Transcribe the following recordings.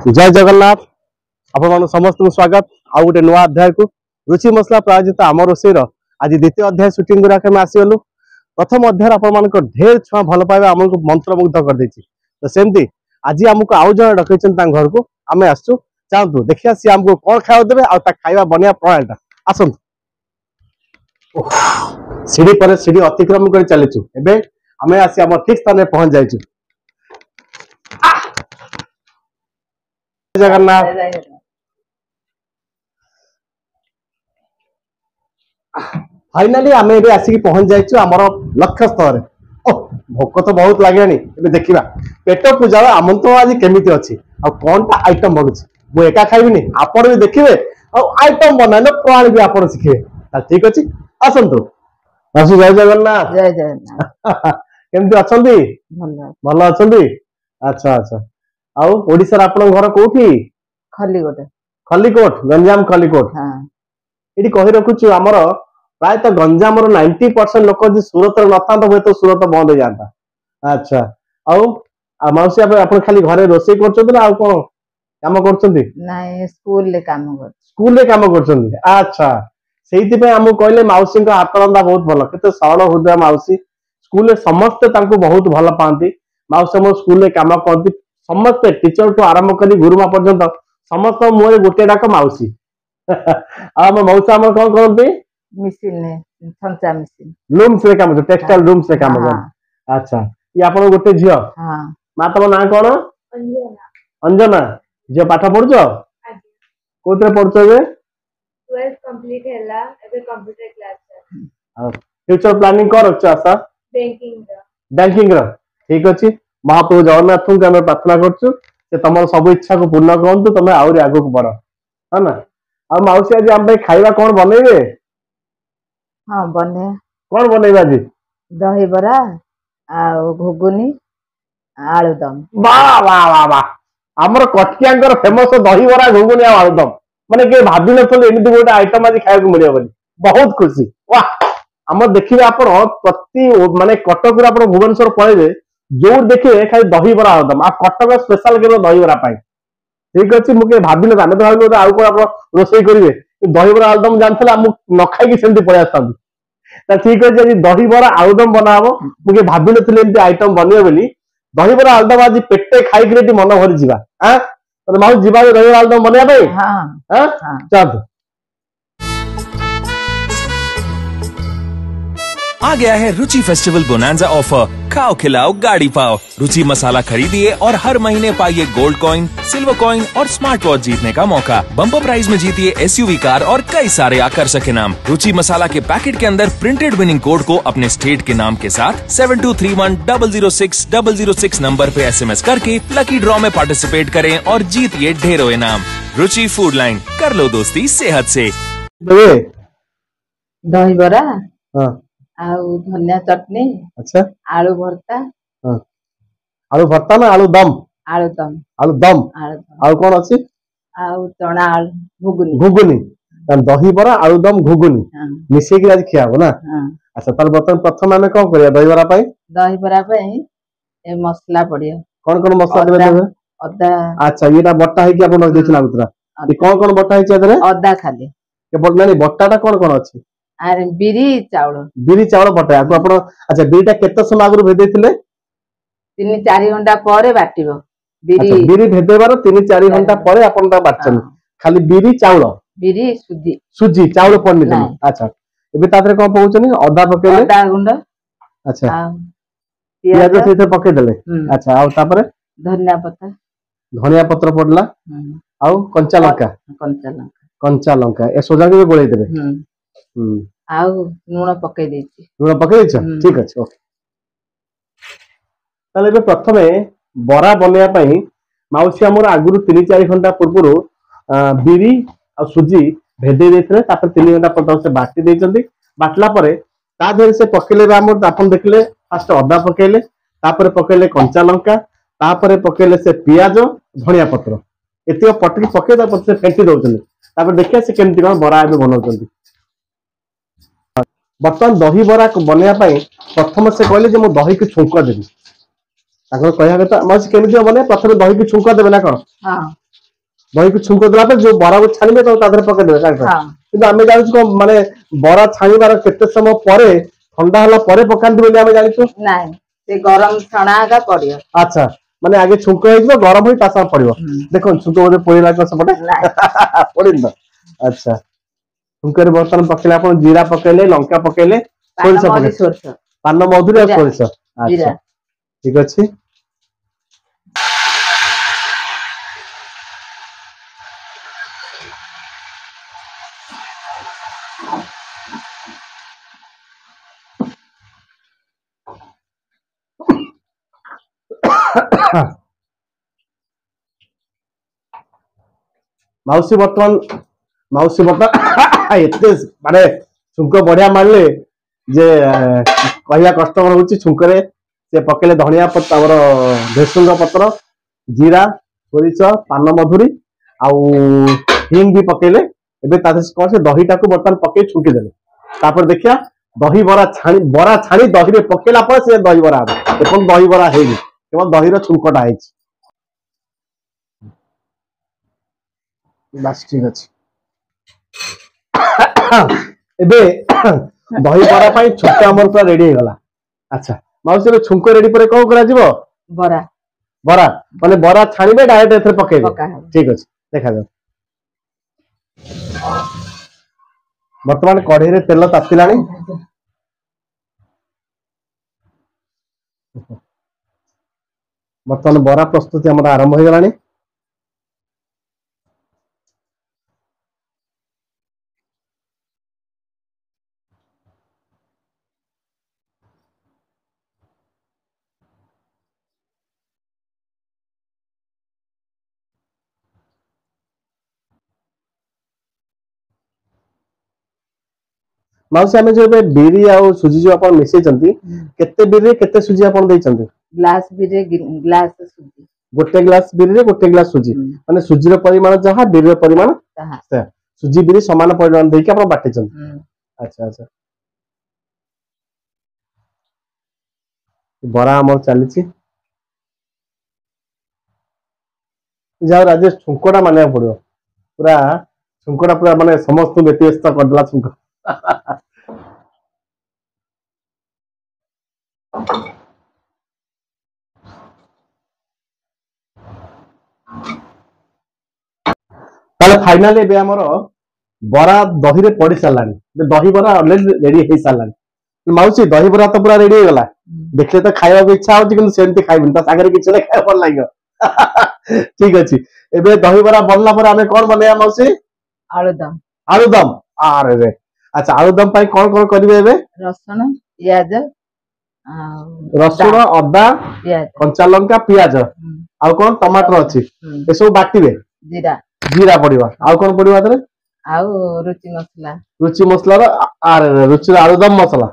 जय जगन्नाथ आपण समस्त स्वागत आउ गोटे नुआ अध्याय को रुचि मसला प्रायोजित आम रोषेर आज द्वितीय अध्याय सुटिंग गुराक आसीगलु। प्रथम अध्याय आपण ढेर छुआ भल पाइबा आमको मंत्रमुग्ध कर देछि। तो सेमती आज आमको आउ जन डकैछन घर को आमे आसु चाहतु देखिया सी आमको कोन खाइबा देबे आ खाइबा बनिया प्रणालीटा आसंतु। सीढ़ी पर सीढ़ी अतिक्रम कर चलीचु एबे आमे आसी आम ठीक स्थान में पहुंच जाइछु। जगन्नाथ फाइनाली आमे एबे आसी पहुंच जाइछु हमर लक्ष्य स्थल रे। भोक तो बहुत लागेनी एबे देखिबा पेट पूजा आमंत्रण आज केमिति अछि आ कोनटा आइटम बनुछि मु एका खाइबिनी आपण भी देखिबे आ आइटम बनाने प्रणाली भी आपण सिखिबे। ठीक अछि आसंतु। आसु जय जगन्नाथ। जय जगन्नाथ। केमिति अछंती? भल अछंती। अच्छा अच्छा आउ ओडिसा रा आपण घर कोठी? खलीकोट। खलीकोट गंजाम खलीकोट। हां इडी कहि रखुछु हमर प्राय तो गंजाम रो 90% लोक जे सूरत रे नथा तो तो सूरत बंद हो जाता। अच्छा आउ माउसी आपण खाली घरे रोसई करछथि ना आउ कोन काम करछथि? नाही स्कूल ले काम कर। स्कूल ले काम करछथि। अच्छा सेहिति पे हमु कहले माउसी को हाथ रंदा बहुत भलो केते सरल हृदय माउसी। स्कूल ले समस्त तांको बहुत भलो पांती। माउसी मो स्कूल ले काम करती समस्त टीचर तो आरंभ करी गुरुमा पर्यंत समस्त मोरे गोटे डाक माउसी। आ म मौसा हम कोन करती? मशीन ने संचा मशीन लूम्स रे काम टेक्सटाइल लूम्स रे काम कर। अच्छा ये आपण गोटे झियो? हां मा तम ना कोन? अंजना। अंजना जे पाठ पढुछ? आजी कोतरे पढुछ बे? 12th कंप्लीट हैला एबे कंप्यूटर क्लास है। फ्यूचर प्लानिंग कर अच्छा बैंकिंग रा ठीक अछि। महाप्रभु जगन्नाथ को हम प्रार्थना करछु से तमर सब इच्छा को पूर्ण करंतु तमे आउरी आगो को बढ़ है ना। आ माउसी आज हम खाइबा कोन बनेबे? हां बने कोन बनेबा आज? दही बरा आ घुगुनी आलूदम। वाह वाह वाह वाह हमर कटकियांकर फेमस दही बरा घुगुनी आ आलूदम माने के भाबी नथले एमिति गोटे आइटम आज खाइबा को मिलियो बोली बहुत खुशी। वाह हम देखिबे आपण प्रति माने कटक रे आपण भुवनेश्वर पळेबे जो देखिए खाली दही बरा आलूदम आ कटक स्पेशल केवल दही बरा पाई। ठीक अछि मुके भाबी न आमे तो भाबी आउ को आपण रोसई करिवे दही बरा आलूदम जानथला हम न खाई कि सेंती पळे आछन। त ठीक अछि जे दही बरा आलूदम बनाबो मुके भाबी नथले एंती आइटम बनियो बोली दही बरा आलूदम आज पेटे खाई कि मन भरि जिबा। हां त माउ जिबा दही बरा आलूदम बनिया भाई। हां हां चल आ गया है रुचि फेस्टिवल बोनांजा ऑफर। खाओ खिलाओ गाड़ी पाओ। रुचि मसाला खरीदिए और हर महीने पाइए गोल्ड कॉइन, सिल्वर कॉइन और स्मार्ट वॉच जीतने का मौका। बम्पर प्राइज में जीतिए एसयूवी कार और कई सारे आकर्षक इनाम। रुचि मसाला के पैकेट के अंदर प्रिंटेड विनिंग कोड को अपने स्टेट के नाम के साथ 7231006006 नंबर पे SMS करके लकी ड्रॉ में पार्टिसिपेट करें और जीतिए ढेरों इनाम। रुचि फूड लाइन, कर लो दोस्ती सेहत से। दही बरा हां आउ धनिया चटनी। अच्छा आलू भरता। हां आलू भरता ना आलू दम? आलू दम। आलू दम आउ कोन अछि? आउ चना घुगुनी। घुगुनी दही बरा आलू दम घुगुनी मिसे के आज खियाबो ना। अच्छा तार बतन प्रथम हमें कोन करिया दही बरा पाई? दही बरा पाई ए मसला पड़ियो। कोन मसला देबे? अदा। अच्छा येटा बट्टा है कि आपण रख देछना उतरा ई कोन बट्टा है चदरे? अदा खाली के बटनानी बट्टाटा कोन अछि? अरे बिरी चावल बटा आपको आपण। अच्छा बिरीटा केते समय आगु भेदै थिले? 3-4 घंटा परे बाटिबो बिरी। अच्छा बिरी भेदैबार 3-4 घंटा परे आपण ता बाटछन खाली बिरी चावल बिरी सुजी चावल पन्नी दे। अच्छा एबे तातरे कोन पहुचनी? अदा पकेले? अदा गुंड। अच्छा पियाज सेथे पके देले। अच्छा आ तापरे धनिया पत्र पडला आ कंचा लंका ए सोजा के गोळै देबे। आउ नून पके देछि। नून पके देछ ठीक अछि ओके। ताले बे प्रथमे बरा बनेया पई माउसी हमर आगुरु 3-4 घंटा पूर्वरु बिरी आ सुजी भेदे देथले तापर 3 घंटा पटो से बाटी देचंती। बाटला परे ता देर से पकेले बे हमर आपन देखले फर्स्ट अदा पकेले तापर पकेले कंचा लंका तापर पकेले से पियाज धनिया पत्र एतियो पटकी पके ता पछे फेंटी दउछन। तापर देखिया से केमति कोन बरा एबे बनाउछंती। बर्तमान दही बरा बनया प्रथम से कहले जे मो दही के छुंक देबी। ताको कहया कथा मास केमिति बने प्रथम दही के छुंक देबे ना कोन? हां दही को छुंक देला पर जो बरा को छानिबे तो तादर पके देबे साइड हाँ किंतु आमे जानु को माने बरा छानिबार केते समय परे ठंडा होला परे पकांती बोली आमे जानिछु नहीं से गरम छणा का पड़ियो अच्छा माने आगे छुंक हेइबो गरम होई तासा पड़िबो देखो छुंक बोले पोई लाग सपटे पड़िन तो अच्छा छुंकर बर्तन पकेले अपन जीरा पकेले लंका पकेले सोरिष पकेले सोरस पान मधुरी और सोरिष जीरा अच्छा ठीक अछि माउसी बर्तमान एते माने छुंक बढ़िया मारले जे कहिया कस्टमर होची छुंकरे से पकेले धनिया पत्ता और भेसुंग पत्र जीरा सोरिष पान मधुरी आउ हिंग भी पकेले एबे तासे कोन से दहीटा को बर्तन पके छुंकी देले तापर देखिया दही बरा छाणी दही रे पकेला पर से दही बरा देखो दही बरा हेगी केवल दही रो छुंकटा हेची बस ठीक अछि एबे दही बरा पाई छुंका हमर पूरा रेडी हे गला अच्छा माउसी रे छुंक रेडी पर कोन करा जीवो बरा बरा माने बरा छाणीबे डायरेक्ट एथरे पकेबे पका है ठीक अछि देखा जाऊ वर्तमान कढ़ई रे तेल तातिलाणी वर्तमान बरा प्रस्तुति हमर आरंभ हो गलानी माउसी आमे जो बिरी आ सुजी जो अपन मिसै चंती केते बिरी केते सुजी अपन दै चंती ग्लास बिरे ग्लास सुजी गोटे ग्लास बिरी रे गोटे ग्लास सुजी माने सुजी रो परिमाण जहा बिरी रो परिमाण ताहा से सुजी बिरी समान परिमाण देई के अपन बाटे चंती अच्छा अच्छा बरा हमर चली छी जाओ राजेश छुंकोड़ा माने पड़ो पूरा छुंकोड़ा पूरा माने समस्त व्यत्यस्त करदला छुंको ताले फाइनली एबे हमर बरा दही रे पड़ी सारलानी दही बरा ऑलरेडी रेडी हे सारलानी माउसी दही बरा तो पूरा रेडी हो गला देखले तो खाइबा को इच्छा होची किंतु सेमती खाइबिन ता सागरे किछ नै खाइ भल लागियो ठीक अछि एबे दही बरा बनला पर हमें कोन बनेया माउसी आलूदम अरे रे अच्छा आलूदम पाई कोन करिवे एबे रसुण प्याज रसुण अदा कंचा लंका प्याज आ कोन टमाटर अछि ए सब बाटिबे जीरा जीरा पड़िबा आ कोन पड़िबा तरे आउ रुचि मसला रो अरे रुचि आलूदम मसला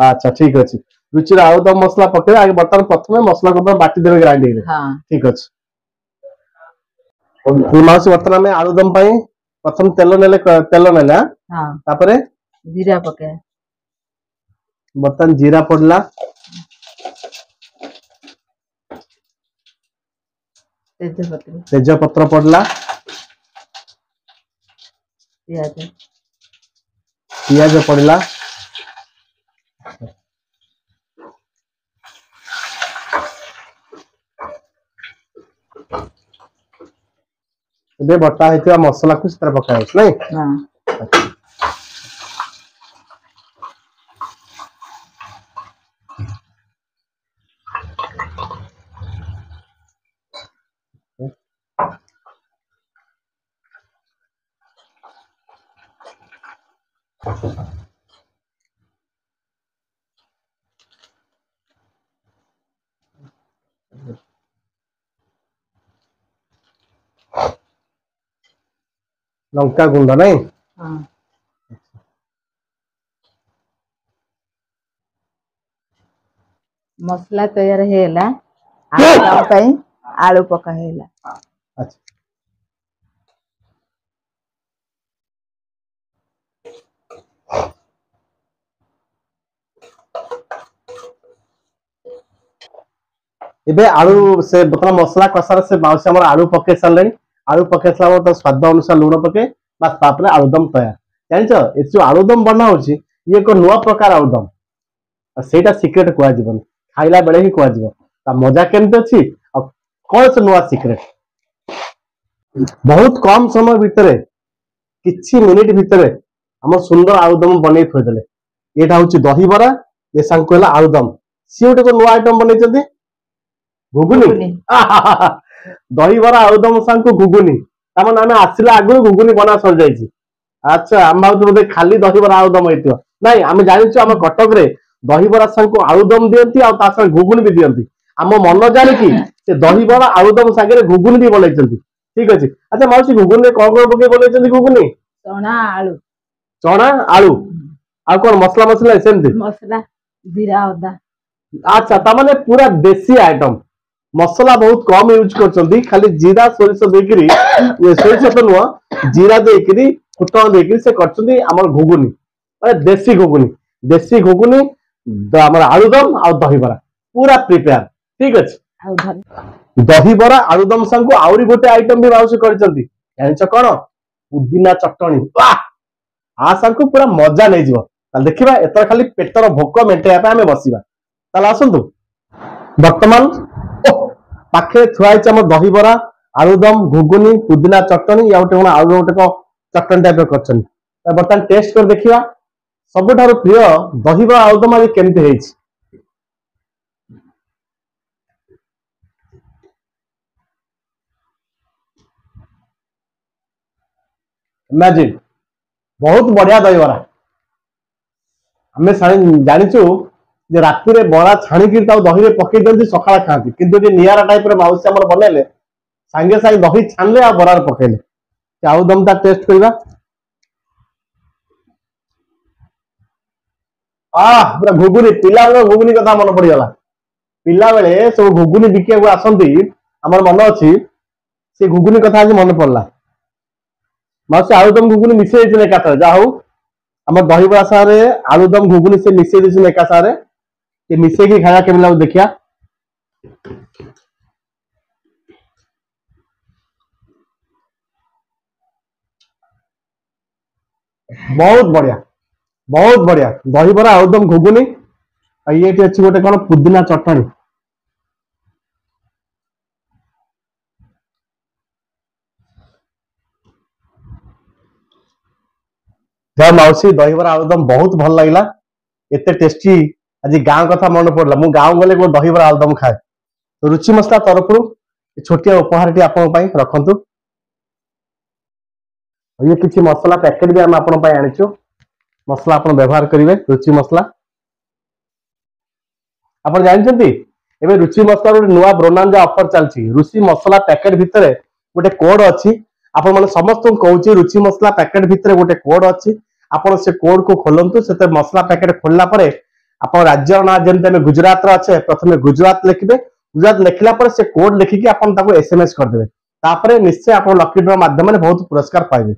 अच्छा ठीक अछि रुचि आलूदम मसला पके आगे बर्तन प्रथमे मसला को बाटी देबे ग्राइंडिंग रे हां ठीक अछि माउसी बर्तन में आलूदम पाई प्रथम तेल नेले हां तापरे जीरा पके बर्तन जीरा पड़ला तेज पत्र पड़ला पियाज पड़ला बटा है मसला को पका नहीं लंका गुंड नहीं मसला तैयार हेला आलू पका हेला अच्छा एबे आलू से बतला मसला कसार से माउसी हमर आलू पके सारले आलू पकई सारा तो स्वाद अनुसार लुण पके बस तापर आलुदम तैयार जान ए जो आलुदम बना होची ये एक नुआ प्रकार आलुदम सेटा सीक्रेट कहजी खाइला बेले ही कहजी मजा केमती अच्छी कौन से नुआ सीक्रेट बहुत कम समय भितर किछि मिनिट भितर आम सुंदर आलुदम बन थोदेले यहाँ हूँ दही बरा ये सांग कहला आलुदम सी गोटे नुआ आइटम बनई घुगुनी दही बरा आलुदम सांग घुगुनी तार आम आसला आगु घुगुनी बना सर जाइए अच्छा आम भाव बोधे खाली दही बरा आलुदम होती नाई आम जानी आम कटक रे दही बरा सांग आलुदम दियंती आ घुगुनी भी दियंती आम मन जाने कि से दही बरा आलुदम सांगे घुगुनी भी बनई ठीक अच्छे अच्छा माउसी घुगुनी कौन कौन पकई बनई घुगुनी चना आलू चना आलू आ कौन मसला मसला सेमती मसला जीरा अदा अच्छा तामाने पूरा देसी आइटम मसला बहुत कम यूज करछंती खाली जीरा सोरिष देकरी सोरिष तो नुह जीरा देकरी फुटन देकरी से करछंती हमर घुगुनी माने देसी घुगुनी हमर आलूदम आ दही बरा पूरा प्रिपेयर ठीक अछि आउ धर दही बरा आलूदम संग आउरी गोटे आइटम भी बाउस करछंती जानिछ कोन पुदीना चटणी वाह आ संग पूरा मजा नै जिवो ताल देखिबा एतर खाली पेटर भोक मेंटेया पे हमें बसिबा ताल आसंतु वर्तमान पाखे थुआइछ हम दही बरा आलूदम घुगुनी पुदीना चटणी या गोटे आउ गोटे को चटणी टाइप करछन वर्तमान टेस्ट कर देखिबा सबठारु प्रिय दही बरा आलूदम आज केमते हेछि इमेजिन बहुत बढ़िया दही बरा आम जाचु राति में बरा छाणिकी दही में पकई दिखती सका खाती किंतु निरा टाइप माउसी आम बनइले सांगे सांगे दही छाणले आ बरार पकईले आलुदम ता टेस्ट करवा पूरा घुगुनी पिला घुगुनी कथा मन पड़गला पिला बेले सब घुगुनी बिकिया आसती आम मन अच्छी से घुगुनी कथा आज मन पड़ला माउसी आलुदम घुगुनी मिसई एकाथर जा हूँ आम दही बरा सारे आलुदम घुगुनी से मिसई देती एका सारे मिसई की खाया केमी लगे देखिया बहुत बढ़िया दही बरा आलुदम घुगुनी ये अच्छी गोटे कौन पुदीना चटणी माउसी दही बरा आलुदम बहुत भल लगे एते टेस्टी आज गाँव कथा मन पड़ा मु गाँव गले दही बरा आलुदम खाए तो रुचि मसला तरफ छोटिया उपहार आपण रखु ये किसी मसला पैकेट भी आम आपण आनीचु मसला आप व्यवहार करेंगे रुचि मसला आप जानते एवं रुचि मसला नुआ ब्रोनांजा ऑफर चलती रुचि मसला पैकेट भितर गोटे कोड अच्छी आपण मैंने समस्त कहूँ रुचि मसला पैकेट भितर गोटे कोड अच्छी आपण से कोड को खोलतु से मसला पैकेट खोलला परे आप राज्य ना जमी गुजरात अच्छे प्रथम गुजरात लिखिए गुजरात लिखला पर से कोड लिखिकी आपको एसएमएस करदे तापर निश्चय आप लकी ड्र माध्यम बहुत पुरस्कार पाइबे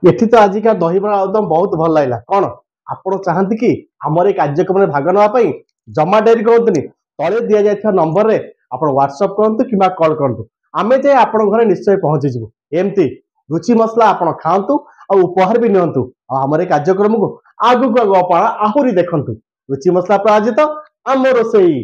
ये तो आजिका दही बरा आलुदम बहुत भल लगा कौन आपण चाहती कि आमर कार्यक्रम में भाग नापी जमा डेरी करतुनि तले दि जाइए नंबर रे आप व्हाट्सएप करूँ कि कॉल करूँ आमे जाए आप घर निश्चय पहुंचीजु एमती रुचि मसला आप खातु और उपहार भी नियंतु आमर कार्यक्रम को आगु आगु आप आहरी देखु रुचि मसला प्रायोजित आम रोसई।